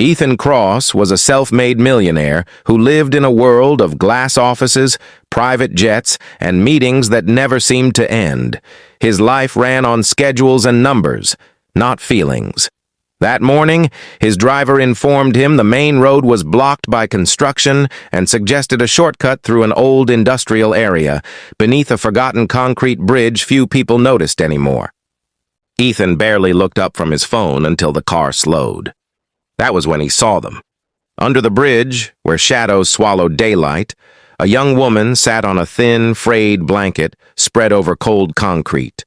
Ethan Cross was a self-made millionaire who lived in a world of glass offices, private jets, and meetings that never seemed to end. His life ran on schedules and numbers, not feelings. That morning, his driver informed him the main road was blocked by construction and suggested a shortcut through an old industrial area. Beneath a forgotten concrete bridge few people noticed anymore. Ethan barely looked up from his phone until the car slowed. That was when he saw them. Under the bridge, where shadows swallowed daylight, a young woman sat on a thin, frayed blanket spread over cold concrete.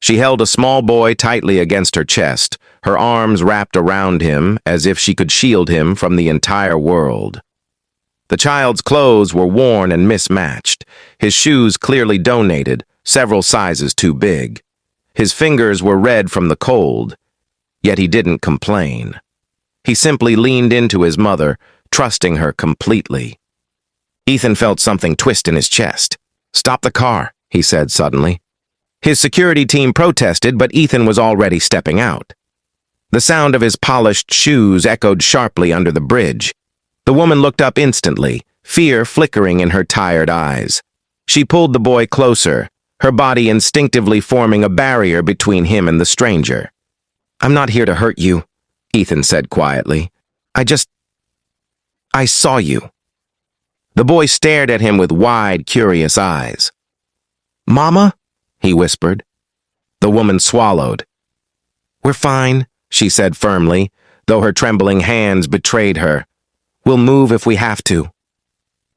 She held a small boy tightly against her chest, her arms wrapped around him as if she could shield him from the entire world. The child's clothes were worn and mismatched, his shoes clearly donated, several sizes too big. His fingers were red from the cold, yet he didn't complain. He simply leaned into his mother, trusting her completely. Ethan felt something twist in his chest. "Stop the car," he said suddenly. His security team protested, but Ethan was already stepping out. The sound of his polished shoes echoed sharply under the bridge. The woman looked up instantly, fear flickering in her tired eyes. She pulled the boy closer, her body instinctively forming a barrier between him and the stranger. "I'm not here to hurt you," Ethan said quietly. I saw you." The boy stared at him with wide, curious eyes. "Mama?" he whispered. The woman swallowed. "We're fine," she said firmly, though her trembling hands betrayed her. "We'll move if we have to."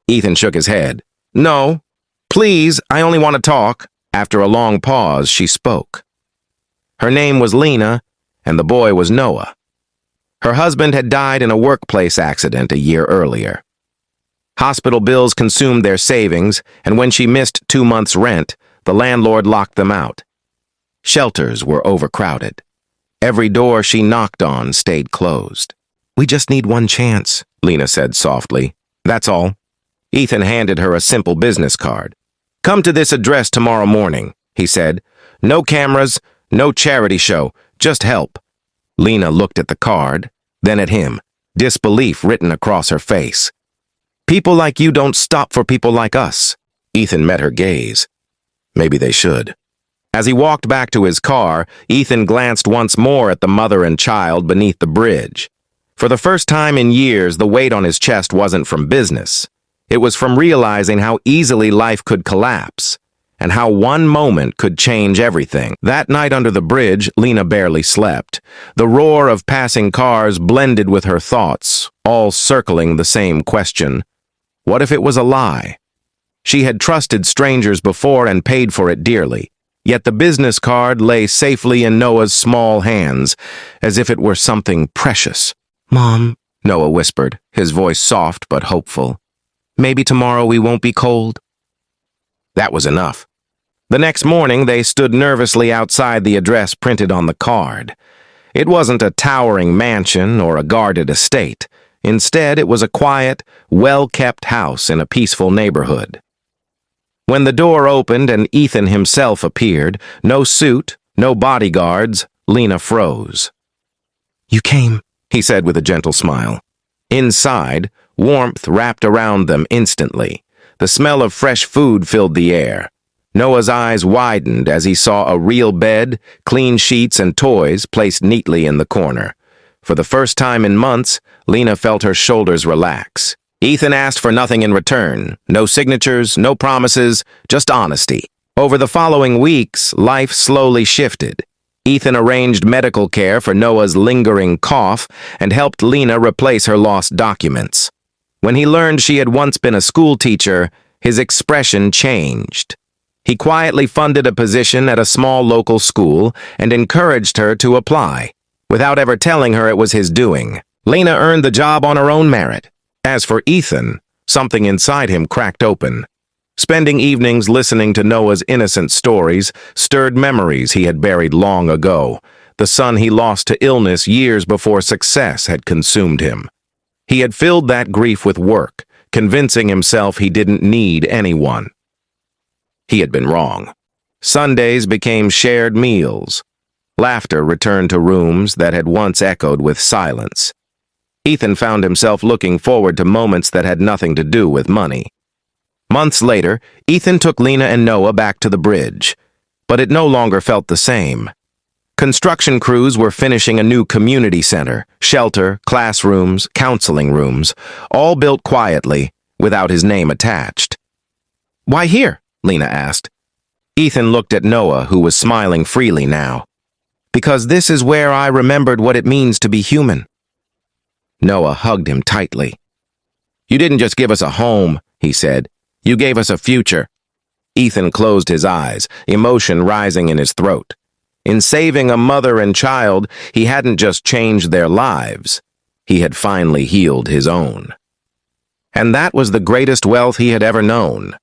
Ethan shook his head. "No, please, I only want to talk." After a long pause, she spoke. Her name was Lena, and the boy was Noah. Her husband had died in a workplace accident a year earlier. Hospital bills consumed their savings, and when she missed 2 months' rent, the landlord locked them out. Shelters were overcrowded. Every door she knocked on stayed closed. "We just need one chance," Lena said softly. "That's all." Ethan handed her a simple business card. "Come to this address tomorrow morning," he said. "No cameras, no charity show, just help." Lena looked at the card, then at him, disbelief written across her face. "People like you don't stop for people like us." Ethan met her gaze. Maybe they should. As he walked back to his car, Ethan glanced once more at the mother and child beneath the bridge. For the first time in years, the weight on his chest wasn't from business. It was from realizing how easily life could collapse, and how one moment could change everything. That night under the bridge, Lena barely slept. The roar of passing cars blended with her thoughts, all circling the same question. What if it was a lie? She had trusted strangers before and paid for it dearly, yet the business card lay safely in Noah's small hands, as if it were something precious. "Mom," Noah whispered, his voice soft but hopeful. "Maybe tomorrow we won't be cold." That was enough. The next morning, they stood nervously outside the address printed on the card. It wasn't a towering mansion or a guarded estate. Instead, it was a quiet, well-kept house in a peaceful neighborhood. When the door opened and Ethan himself appeared, no suit, no bodyguards, Lena froze. "You came," he said with a gentle smile. Inside, warmth wrapped around them instantly. The smell of fresh food filled the air. Noah's eyes widened as he saw a real bed, clean sheets, and toys placed neatly in the corner. For the first time in months, Lena felt her shoulders relax. Ethan asked for nothing in return. No signatures, no promises, just honesty. Over the following weeks, life slowly shifted. Ethan arranged medical care for Noah's lingering cough and helped Lena replace her lost documents. When he learned she had once been a school teacher, his expression changed. He quietly funded a position at a small local school and encouraged her to apply, without ever telling her it was his doing. Lena earned the job on her own merit. As for Ethan, something inside him cracked open. Spending evenings listening to Noah's innocent stories stirred memories he had buried long ago, the son he lost to illness years before success had consumed him. He had filled that grief with work, convincing himself he didn't need anyone. He had been wrong. Sundays became shared meals. Laughter returned to rooms that had once echoed with silence. Ethan found himself looking forward to moments that had nothing to do with money. Months later, Ethan took Lena and Noah back to the bridge, but it no longer felt the same. Construction crews were finishing a new community center, shelter, classrooms, counseling rooms, all built quietly, without his name attached. "Why here?" Lena asked. Ethan looked at Noah, who was smiling freely now. "Because this is where I remembered what it means to be human." Noah hugged him tightly. "You didn't just give us a home," he said. "You gave us a future." Ethan closed his eyes, emotion rising in his throat. In saving a mother and child, he hadn't just changed their lives. He had finally healed his own. And that was the greatest wealth he had ever known.